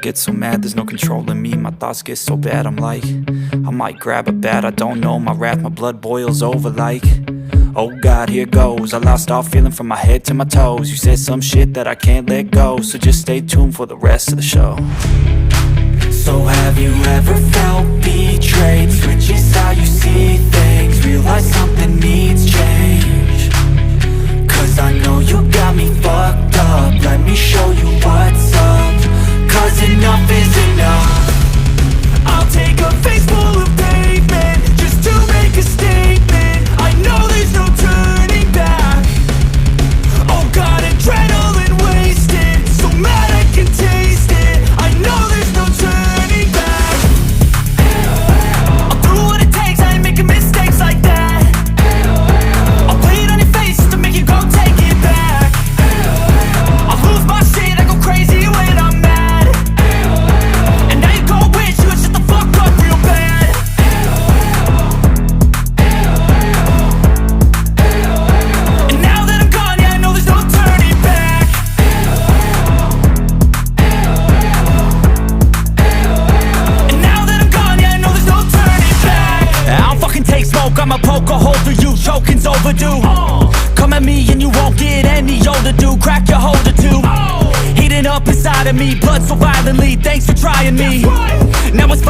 get so mad, there's no controlling me. My thoughts get so bad, I'm like, I might grab a bat, I don't know. My wrath, my blood boils over like, oh God, here goes. I lost all feeling from my head to my toes. You said some shit that I can't let go, so just stay tuned for the rest of the show. So have you ever felt betrayed? Switches how you see things, realize something needs change. Cause I know you got me fucked up, let me show you what's up. Cause enough is enough. I'll take a face full of pavement just to make a statement. I know there's no turning back. Oh God, adrenaline wasted, so mad I can taste it. I know there's no turning back. I'll do what it takes, I ain't making mistakes like that. I'll play it on your face just to make you go take it back. I'll lose my shit, I go crazy when I'm mad. And now you gon' wish you would shut the fuck up real bad. And now that I'm gone, yeah, I know there's no turning back. And now that I'm gone, yeah, I know there's no turning back. I don't fucking take smoke, I'ma poke a hole through you, choking's overdue. Come at me and you won't get any older, dude. Crack your holder too. Heating up inside of me, blood so violently. Thanks for trying me. Now it's